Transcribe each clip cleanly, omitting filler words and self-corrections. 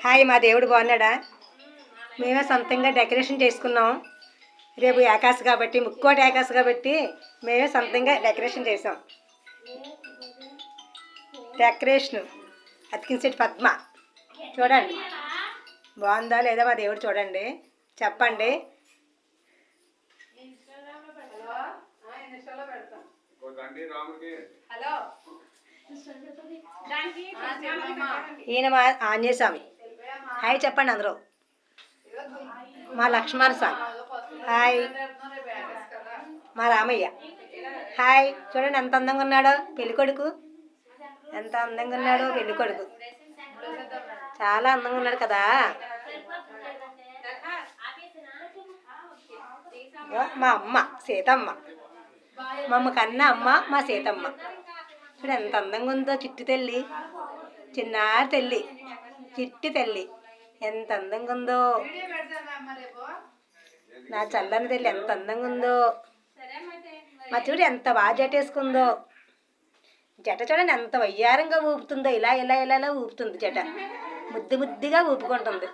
Hi, మా దేవుడు బాగున్నాడా? మేమే సొంతంగా డెకరేషన్ చేసుకున్నాం. రేపు ఏకాశి కాబట్టి, ముక్కోటి ఏకాశి కాబట్టి మేమే సొంతంగా డెకరేషన్ చేసాం. డెకరేషన్ అతికించేటి పద్మ. చూడండి బాగుందా లేదా, మా దేవుడు చూడండి, చెప్పండి. ఈయన మా ఆంజనేయ స్వామి. హాయ్ చెప్పండి అందరూ. మా లక్ష్మణ స్వామి. హాయ్. మా రామయ్య. హాయ్. చూడండి ఎంత అందంగా ఉన్నాడో పెళ్ళికొడుకు, ఎంత అందంగా ఉన్నాడో పెళ్ళికొడుకు, చాలా అందంగా ఉన్నాడు కదా. మా అమ్మ సీతమ్మ, మా అమ్మ కన్నా అమ్మ మా సీతమ్మ. చూడు ఎంత అందంగా ఉందో, చిట్టి తల్లి, చిన్నారి తల్లి, చిట్టి తల్లి ఎంత అందంగా ఉందో. నా చల్లని తల్లి ఎంత అందంగా ఉందో. మా చూడు ఎంత బాగా జటేసుకుందో. జట చూడండి ఎంత వయ్యారంగా ఊపుతుందో, ఇలా ఇలా ఇలా ఇలా ఊపుతుంది జట, ముద్దు ముద్దుగా ఊపుకుంటుంది.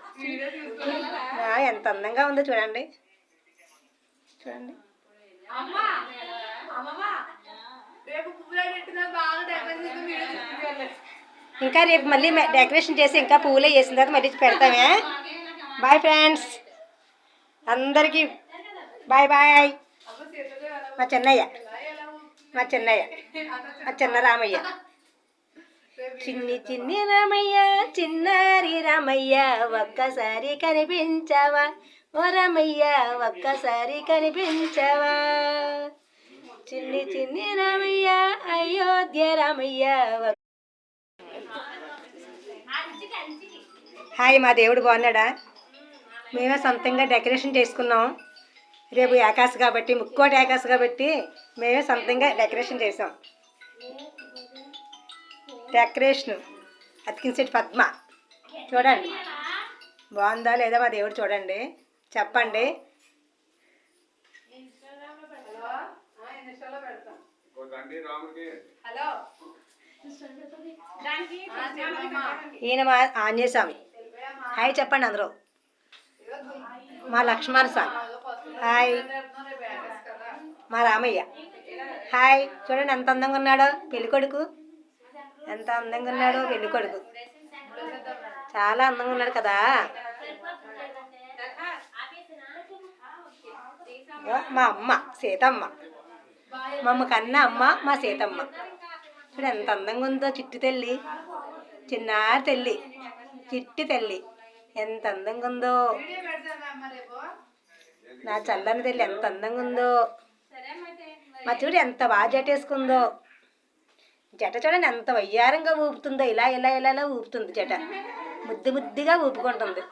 ఎంత అందంగా ఉందో చూడండి, చూడండి. ఇంకా రేపు మళ్ళీ డెకరేషన్ చేసి ఇంకా పువ్వులే వేసిన తర్వాత మళ్ళీ పెడతామే. బాయ్ ఫ్రెండ్స్ అందరికీ, బాయ్ బాయ్. మా చెన్నయ్య, మా చెన్నయ్య, మా చిన్న రామయ్య. చిన్ని చిన్ని రామయ్య, చిన్నారి రామయ్య, ఒక్కసారి కనిపించావా ఓ రామయ్య, ఒక్కసారి కనిపించావా. చిన్ని చిన్ని రామయ్య, అయోధ్య రామయ్య. హాయ్, మా దేవుడు బాగున్నాడా? మేమే సొంతంగా డెకరేషన్ చేసుకున్నాం. రేపు ఏకాశి కాబట్టి, ముక్కోటి ఏకాశి కాబట్టి మేమే సొంతంగా డెకరేషన్ చేసాం. డెకరేషన్ అతికించేటి పద్మ. చూడండి బాగుందా లేదా, మా దేవుడు చూడండి, చెప్పండి. ఈయన మా ఆంజనేయ స్వామి. హాయ్ చెప్పండి అందరూ. మా లక్ష్మణ స్వామి. హాయ్. మా రామయ్య. హాయ్. చూడండి ఎంత అందంగా ఉన్నాడో పెళ్ళికొడుకు, ఎంత అందంగా ఉన్నాడో పెళ్ళికొడుకు, చాలా అందంగా ఉన్నాడు కదా. మా అమ్మ సీతమ్మ, మా అమ్మ కన్నా అమ్మ మా సీతమ్మ. చూడు ఎంత అందంగా ఉందో, చిట్టి తల్లి, చిన్నారి తల్లి, చిట్టి తల్లి ఎంత అందంగా ఉందో. నా చల్లని తల్లి ఎంత అందంగా ఉందో. మా చూడు ఎంత బాగా జటేసుకుందో. జట చూడండి ఎంత వయ్యారంగా ఊపుతుందో, ఇలా ఇలా ఇలా ఇలా ఊపుతుంది జట, ముద్దు ముద్దుగా ఊపుకుంటుంది.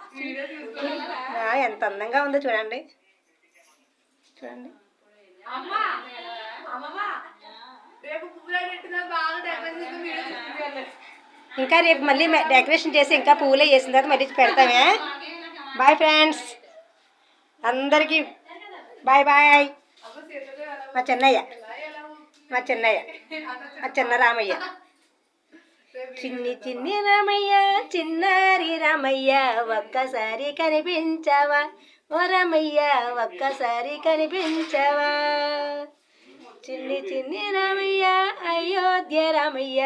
ఎంత అందంగా ఉందో చూడండి, చూడండి. ఇంకా రేపు మళ్ళీ డెకరేషన్ చేసి ఇంకా పువ్వులే వేసిన తర్వాత మళ్ళీ పెడతామే. బాయ్ ఫ్రెండ్స్ అందరికీ, బాయ్ బాయ్. మా చెన్నయ్య, మా చెన్నయ్య, మా చిన్న రామయ్య. చిన్ని చిన్ని రామయ్య, చిన్నారి రామయ్య, ఒక్కసారి కనిపించావా ఓ రామయ్య, ఒక్కసారి కనిపించావా. చిన్ని చిన్ని రామయ్య, అయోధ్య రామయ్య.